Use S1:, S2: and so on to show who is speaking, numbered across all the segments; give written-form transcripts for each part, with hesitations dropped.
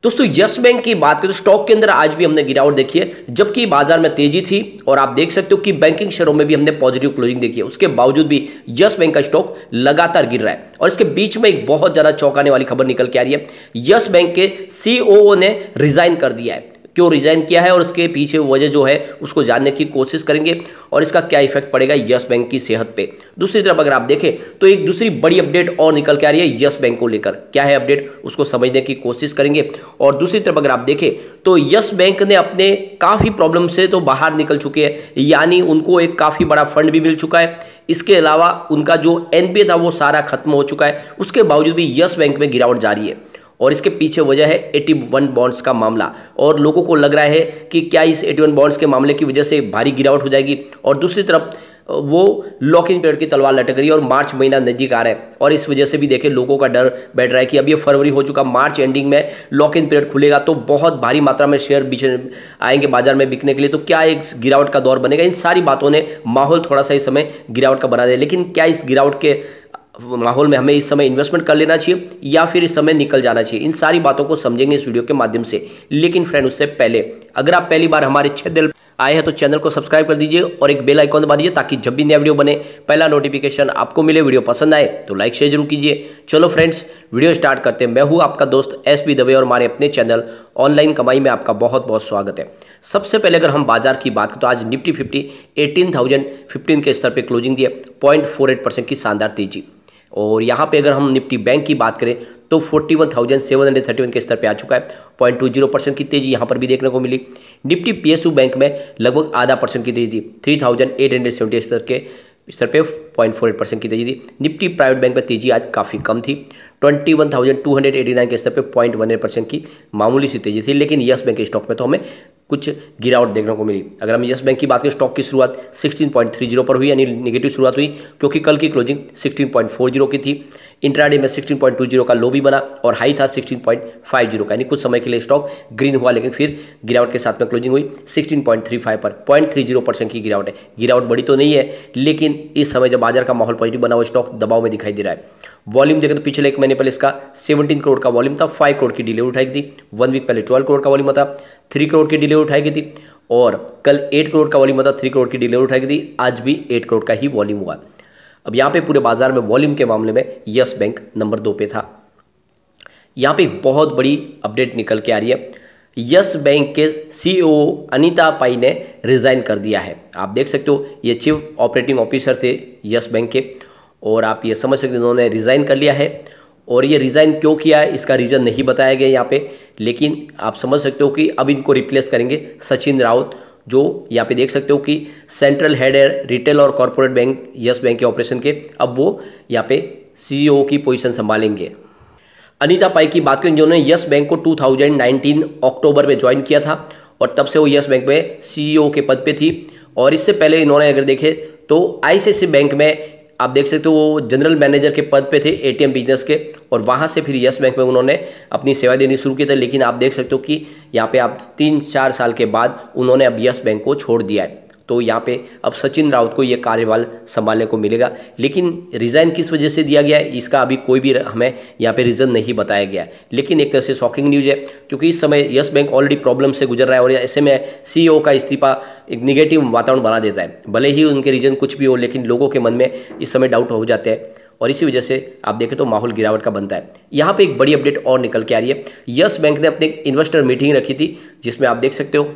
S1: दोस्तों yes bank की बात करें तो स्टॉक के अंदर आज भी हमने गिरावट देखी है, जबकि बाजार में तेजी थी और आप देख सकते हो कि बैंकिंग शेयरों में भी हमने पॉजिटिव क्लोजिंग देखी है। उसके बावजूद भी यस बैंक का स्टॉक लगातार गिर रहा है और इसके बीच में एक बहुत ज्यादा चौंकाने वाली खबर निकल के आ रही है। यस बैंक के सीईओ ने रिजाइन कर दिया है। क्यों रिजाइन किया है और उसके पीछे वजह जो है उसको जानने की कोशिश करेंगे और इसका क्या इफेक्ट पड़ेगा यस बैंक की सेहत पे। दूसरी तरफ अगर आप देखें तो एक दूसरी बड़ी अपडेट और निकल के आ रही है यस बैंक को लेकर। क्या है अपडेट, उसको समझने की कोशिश करेंगे। और दूसरी तरफ अगर आप देखें तो यस बैंक ने अपने काफी प्रॉब्लम से तो बाहर निकल चुके हैं, यानी उनको एक काफी बड़ा फंड भी मिल चुका है। इसके अलावा उनका जो एनपीए था वो सारा खत्म हो चुका है। उसके बावजूद भी यस बैंक में गिरावट जारी है और इसके पीछे वजह है 81 बॉन्ड्स का मामला। और लोगों को लग रहा है कि क्या इस 81 बॉन्ड्स के मामले की वजह से भारी गिरावट हो जाएगी। और दूसरी तरफ वो लॉक इन पीरियड की तलवार लटक रही है और मार्च महीना नजदीक आ रहा है और इस वजह से भी देखें लोगों का डर बैठ रहा है कि अब ये फरवरी हो चुका, मार्च एंडिंग में लॉक इन पीरियड खुलेगा तो बहुत भारी मात्रा में शेयर बीच आएंगे बाजार में बिकने के लिए। तो क्या एक गिरावट का दौर बनेगा? इन सारी बातों ने माहौल थोड़ा सा इस समय गिरावट का बना दिया। लेकिन क्या इस गिरावट के माहौल में हमें इस समय इन्वेस्टमेंट कर लेना चाहिए या फिर इस समय निकल जाना चाहिए? इन सारी बातों को समझेंगे इस वीडियो के माध्यम से। लेकिन फ्रेंड उससे पहले अगर आप पहली बार हमारे चैनल आए हैं तो चैनल को सब्सक्राइब कर दीजिए और एक बेल आइकॉन दबा दीजिए ताकि जब भी नया वीडियो बने पहला नोटिफिकेशन आपको मिले। वीडियो पसंद आए तो लाइक शेयर जरूर कीजिए। चलो फ्रेंड्स वीडियो स्टार्ट करते हैं। मैं हूं आपका दोस्त एसबी दवे और हमारे अपने चैनल ऑनलाइन कमाई में आपका बहुत बहुत स्वागत है। सबसे पहले अगर हम बाजार की बात करें तो आज निफ्टी 50 18,015 के स्तर पर क्लोजिंग दी है, 0.48% की शानदार तेजी। और यहाँ पे अगर हम निफ्टी बैंक की बात करें तो 41,731 के स्तर पे आ चुका है, 0.20% की तेजी यहाँ पर भी देखने को मिली। निफ्टी पीएसयू बैंक में लगभग आधा परसेंट की तेजी थी, 3,870 स्तर पे 0.48% की तेजी थी। निफ्टी प्राइवेट बैंक में तेजी आज काफ़ी कम थी, 21,289 के स्तर पे 0.18% की मामूली सी तेजी थी। लेकिन यस बैंक के स्टॉक में तो हमें कुछ गिरावट देखने को मिली। अगर हम यस बैंक की बात करें, स्टॉक की शुरुआत 16.30 पर हुई, यानी नेगेटिव शुरुआत हुई क्योंकि कल की क्लोजिंग 16.40 की थी। इंट्राडे में 16.20 का लो भी बना और हाई था 16.50 का, यानी कुछ समय के लिए स्टॉक ग्रीन हुआ लेकिन फिर गिरावट के साथ में क्लोजिंग हुई 16.35 पर, 0.30% की गिरावट है। गिरावट बड़ी तो नहीं है लेकिन इस समय जब बाजार का माहौल पॉजिटिव बना हुआ स्टॉक दबाव में दिखाई दे रहा है। वॉल्यूम देखें तो पिछले एक महीने पहले इसका 17 करोड़ का वॉल्यूम था, 5 करोड़ की डिलीवरी उठाई गई थी। 1 वीक पहले 12 करोड़ का वॉल्यूम था, 3 करोड़ की डिलीवरी उठाई गई थी। और कल 8 करोड़ का वॉल्यूम था, 3 करोड़ की डिलीवरी उठाई गई थी। आज भी 8 करोड़ का ही वॉल्यूम हुआ। अब यहाँ पे पूरे बाजार में वॉल्यूम के मामले में यस बैंक नंबर 2 पे था। यहाँ पे एक बहुत बड़ी अपडेट निकल के आ रही है। यस बैंक के सीईओ अनीता पाई ने रिजाइन कर दिया है। आप देख सकते हो ये चीफ ऑपरेटिंग ऑफिसर थे यस बैंक के और आप ये समझ सकते हो उन्होंने रिजाइन कर लिया है। और ये रिजाइन क्यों किया है इसका रीज़न नहीं बताया गया यहाँ पे, लेकिन आप समझ सकते हो कि अब इनको रिप्लेस करेंगे सचिन राउत, जो यहाँ पे देख सकते हो कि सेंट्रल हेड है रिटेल और कॉर्पोरेट बैंक यस बैंक के ऑपरेशन के। अब वो यहाँ पे सीईओ की पोजीशन संभालेंगे। अनीता पाई की बात करें जिन्होंने यस बैंक को 2019 अक्टूबर में ज्वाइन किया था और तब से वो यस बैंक में सीईओ के पद पे थी। और इससे पहले इन्होंने अगर देखे तो आईसीआईसीआई बैंक में आप देख सकते हो वो जनरल मैनेजर के पद पे थे एटीएम बिजनेस के, और वहाँ से फिर यस बैंक में उन्होंने अपनी सेवा देनी शुरू की थी। लेकिन आप देख सकते हो कि यहाँ पे आप 3-4 साल के बाद उन्होंने अब यस बैंक को छोड़ दिया है। तो यहाँ पे अब सचिन राउत को ये कार्यभार संभालने को मिलेगा। लेकिन रिज़ाइन किस वजह से दिया गया है इसका अभी कोई भी हमें यहाँ पे रीज़न नहीं बताया गया है। लेकिन एक तरह से शॉकिंग न्यूज़ है क्योंकि इस समय यस बैंक ऑलरेडी प्रॉब्लम से गुजर रहा है और ऐसे में सीईओ का इस्तीफा एक निगेटिव वातावरण बना देता है। भले ही उनके रीज़न कुछ भी हो लेकिन लोगों के मन में इस समय डाउट हो जाते हैं और इसी वजह से आप देखें तो माहौल गिरावट का बनता है। यहाँ पे एक बड़ी अपडेट और निकल के आ रही है। यस बैंक ने अपने इन्वेस्टर मीटिंग रखी थी जिसमें आप देख सकते हो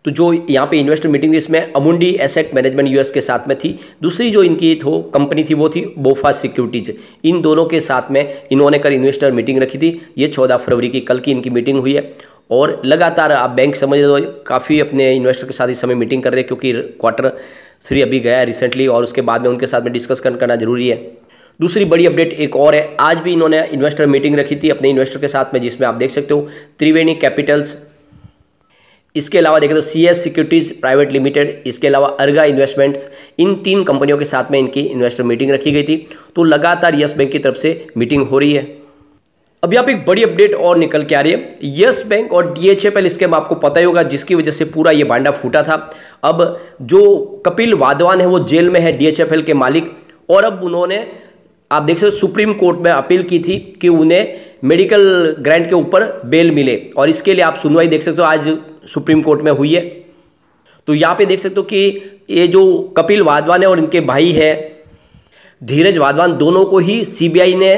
S1: तो जो यहाँ पे इन्वेस्टर मीटिंग थी इसमें अमुंडी एसेट मैनेजमेंट यूएस के साथ में थी। दूसरी जो इनकी कंपनी थी वो थी बोफा सिक्योरिटीज। इन दोनों के साथ में इन्होंने कल इन्वेस्टर मीटिंग रखी थी। ये 14 फरवरी की कल की इनकी मीटिंग हुई है और लगातार आप बैंक समझ लो काफ़ी अपने इन्वेस्टर के साथ इस समय मीटिंग कर रहे हैं क्योंकि Q3 अभी गया है रिसेंटली और उसके बाद में उनके साथ में डिस्कस करना जरूरी है। दूसरी बड़ी अपडेट एक और है, आज भी इन्होंने इन्वेस्टर मीटिंग रखी थी अपने इन्वेस्टर के साथ में जिसमें आप देख सकते हो त्रिवेणी कैपिटल्स, इसके अलावा देखें तो सीएस सिक्योरिटीज प्राइवेट लिमिटेड, इसके अलावा अर्गा इन्वेस्टमेंट्स, इन 3 कंपनियों के साथ में इनकी इन्वेस्टर मीटिंग रखी गई थी। तो लगातार यस बैंक की तरफ से मीटिंग हो रही है। अब यहाँ पे एक बड़ी अपडेट और निकल के आ रही है। यस बैंक और DHFL स्कैम आपको पता ही होगा जिसकी वजह से पूरा ये भांडा फूटा था। अब जो कपिल वाधवान है वो जेल में है, DHFL के मालिक, और अब उन्होंने आप देख सकते हो सुप्रीम कोर्ट में अपील की थी कि उन्हें मेडिकल ग्रांट के ऊपर बेल मिले, और इसके लिए आप सुनवाई देख सकते हो आज सुप्रीम कोर्ट में हुई है। तो यहाँ पे देख सकते हो कि ये जो कपिल वाधवान है और इनके भाई है धीरज वाधवान, दोनों को ही सीबीआई ने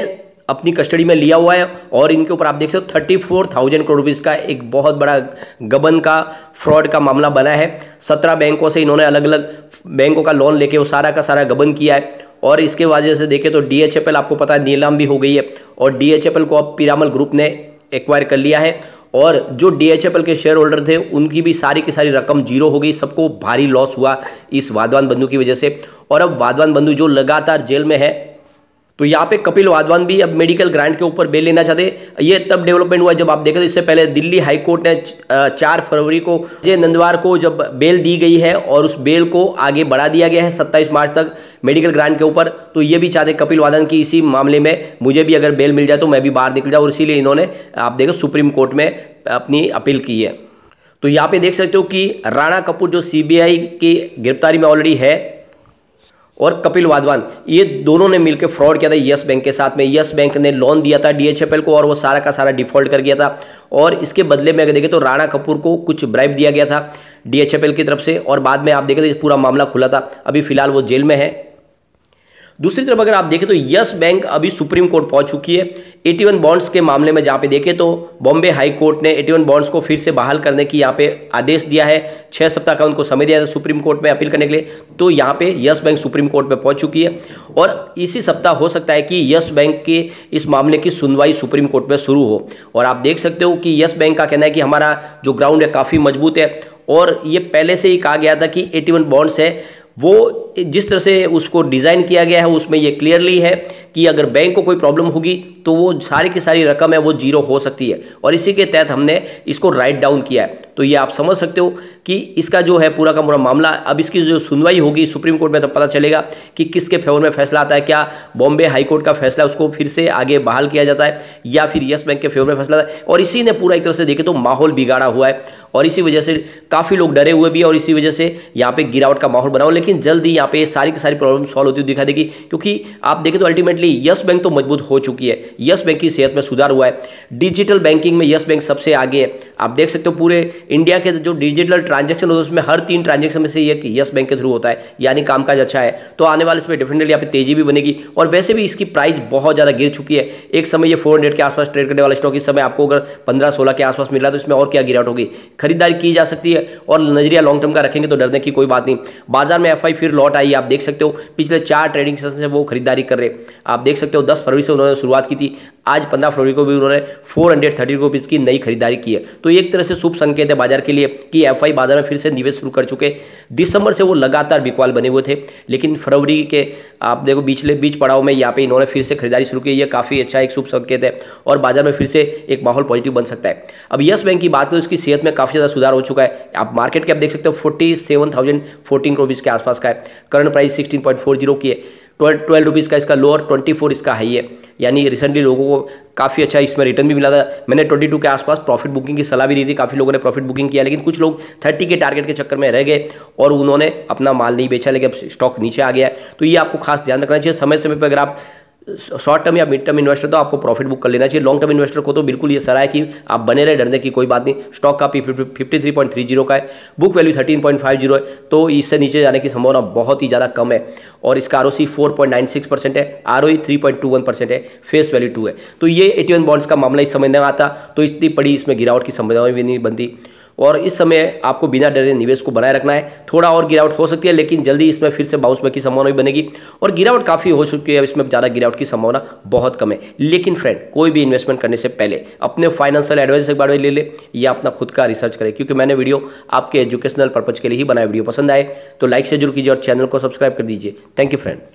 S1: अपनी कस्टडी में लिया हुआ है, और इनके ऊपर आप देख सकते हो 34,000 करोड़ रुपीज़ का एक बहुत बड़ा गबन का फ्रॉड का मामला बना है। 17 बैंकों से इन्होंने अलग अलग बैंकों का लोन लेके वो सारा का सारा गबन किया है, और इसके वजह से देखें तो DHFL आपको पता है नीलाम भी हो गई है, और DHFL को अब पीरामल ग्रुप ने एक्वायर कर लिया है, और जो DHFL के शेयर होल्डर थे उनकी भी सारी की सारी रकम जीरो हो गई। सबको भारी लॉस हुआ इस वाधवान बंधु की वजह से, और अब वाधवान बंधु जो लगातार जेल में है, तो यहाँ पे कपिल वाधवान भी अब मेडिकल ग्रांट के ऊपर बेल लेना चाहते। ये तब डेवलपमेंट हुआ जब आप देखें तो इससे पहले दिल्ली हाई कोर्ट ने 4 फरवरी को अजय नंदवार को जब बेल दी गई है, और उस बेल को आगे बढ़ा दिया गया है 27 मार्च तक मेडिकल ग्रांट के ऊपर। तो ये भी चाहते कपिल वाधवान की इसी मामले में मुझे भी अगर बेल मिल जाए तो मैं भी बाहर निकल जाऊँ, और इसीलिए इन्होंने आप देखो सुप्रीम कोर्ट में अपनी अपील की है। तो यहाँ पे देख सकते हो कि राणा कपूर जो CBI की गिरफ्तारी में ऑलरेडी है, और कपिल वाधवान, ये दोनों ने मिलकर फ्रॉड किया था यस बैंक के साथ में। यस बैंक ने लोन दिया था DHFL को, और वो सारा का सारा डिफॉल्ट कर गया था, और इसके बदले में अगर देखें तो राणा कपूर को कुछ ब्राइब दिया गया था DHFL की तरफ से, और बाद में आप देखें तो ये पूरा मामला खुला था। अभी फिलहाल वो जेल में है। दूसरी तरफ अगर आप देखें तो यस बैंक अभी सुप्रीम कोर्ट पहुंच चुकी है 81 बॉन्ड्स के मामले में, जहां पे देखें तो बॉम्बे हाई कोर्ट ने 81 बॉन्ड्स को फिर से बहाल करने की यहां पे आदेश दिया है। 6 सप्ताह का उनको समय दिया है सुप्रीम कोर्ट में अपील करने के लिए। तो यहां पे यस बैंक सुप्रीम कोर्ट में पहुंच चुकी है, और इसी सप्ताह हो सकता है कि यस बैंक के इस मामले की सुनवाई सुप्रीम कोर्ट में शुरू हो। और आप देख सकते हो कि यस बैंक का कहना है कि हमारा जो ग्राउंड है काफ़ी मजबूत है, और ये पहले से ही कहा गया था कि 81 बॉन्ड्स है वो जिस तरह से उसको डिज़ाइन किया गया है उसमें ये क्लियरली है कि अगर बैंक को कोई प्रॉब्लम होगी तो वो सारी की सारी रकम है वो जीरो हो सकती है, और इसी के तहत हमने इसको राइट डाउन किया है। तो ये आप समझ सकते हो कि इसका जो है पूरा का पूरा मामला, अब इसकी जो सुनवाई होगी सुप्रीम कोर्ट में तब पता चलेगा कि किसके फेवर में फैसला आता है। क्या बॉम्बे हाई कोर्ट का फैसला उसको फिर से आगे बहाल किया जाता है, या फिर यस बैंक के फेवर में फैसला आता है। और इसी ने पूरा एक तरह से देखे तो माहौल बिगाड़ा हुआ है, और इसी वजह से काफ़ी लोग डरे हुए भी है, और इसी वजह से यहाँ पे गिरावट का माहौल बना हो। लेकिन जल्द ही यहाँ पे सारी की सारी प्रॉब्लम सॉल्व होती हुई दिखा देगी, क्योंकि आप देखें तो अल्टीमेटली यस बैंक तो मजबूत हो चुकी है, यस बैंक की सेहत में सुधार हुआ है। डिजिटल बैंकिंग में यस बैंक सबसे आगे है। आप देख सकते हो पूरे इंडिया के जो डिजिटल ट्रांजैक्शन होता है उसमें हर 3 ट्रांजैक्शन में से एक यस बैंक के थ्रू होता है, यानी कामकाज अच्छा है। तो आने वाले इसमें डेफिनेटली यहाँ पे तेजी भी बनेगी, और वैसे भी इसकी प्राइस बहुत ज़्यादा गिर चुकी है। एक समय ये 400 के आसपास ट्रेड करने वाला स्टॉक इस समय आपको अगर 15-16 के आसपास मिल रहा है, तो इसमें और क्या गिरावट होगी। खरीदारी की जा सकती है, और नजरिया लॉन्ग टर्म का रखेंगे तो डरने की कोई बात नहीं। बाजार में FI फिर लौट आई, आप देख सकते हो पिछले 4 ट्रेडिंग सेशन से वो खरीदारी कर रहे। आप देख सकते हो 10 फरवरी से उन्होंने शुरुआत की थी, आज 15 फरवरी को भी उन्होंने 430 रुपीज़ की नई खरीदारी की है। तो एक तरह से शुभ संकेत है बाजार के लिए कि FI बाजार में फिर से निवेश शुरू कर चुके। दिसंबर से वो लगातार बिकवाल बने हुए थे, लेकिन फरवरी के आप देखो बीच पड़ाव में यहाँ पे इन्होंने फिर से खरीदारी शुरू की। ये काफ़ी अच्छा एक शुभ संकेत है, और बाजार में फिर से एक माहौल पॉजिटिव बन सकता है। अब यस बैंक की बात करें तो इसकी सेहत में काफ़ी ज़्यादा सुधार हो चुका है। आप मार्केट कैप देख सकते हो 47,014 रुपीज़ के आसपास का है। करंट प्राइस 16.40 की है। 12 रुपीज़ का इसका लोअर, 24 इसका हाई है। यानी रिसेंटली लोगों को काफ़ी अच्छा इसमें रिटर्न भी मिला था। मैंने 22 के आसपास प्रॉफिट बुकिंग की सलाह भी दी थी, काफ़ी लोगों ने प्रॉफिट बुकिंग किया, लेकिन कुछ लोग 30 के टारगेट के चक्कर में रह गए और उन्होंने अपना माल नहीं बेचा, लेकिन अब स्टॉक नीचे आ गया है। तो ये आपको खास ध्यान रखना चाहिए। समय समय पर अगर आप शॉर्ट टर्म या मिड टर्म इन्वेस्टर तो आपको प्रॉफिट बुक कर लेना चाहिए। लॉन्ग टर्म इन्वेस्टर को तो बिल्कुल ये सलाह है कि आप बने रहे, डरने की कोई बात नहीं। स्टॉक का 53.30 का है, बुक वैल्यू 13.50 है, तो इससे नीचे जाने की संभावना बहुत ही ज़्यादा कम है। और इसका ROC 4.96% है, ROE 3.21% है, फेस वैल्यू 2 है। तो ये 81 बॉन्ड्स का मामला इस समय न आता तो इतनी बड़ी इसमें गिरावट की संभावना भी नहीं बनती। और इस समय आपको बिना डरे निवेश को बनाए रखना है। थोड़ा और गिरावट हो सकती है, लेकिन जल्दी इसमें फिर से बाउंस बैक की संभावना भी बनेगी। और गिरावट काफ़ी हो चुकी है, इसमें ज़्यादा गिरावट की संभावना बहुत कम है। लेकिन फ्रेंड, कोई भी इन्वेस्टमेंट करने से पहले अपने फाइनेंशियल एडवाइजर से बारे में ले ले या अपना खुद का रिसर्च करें, क्योंकि मैंने वीडियो आपके एजुकेशनल पर्पज के लिए ही बनाया। वीडियो पसंद आए तो लाइक से जरूर कीजिए और चैनल को सब्सक्राइब कर दीजिए। Thank you friend.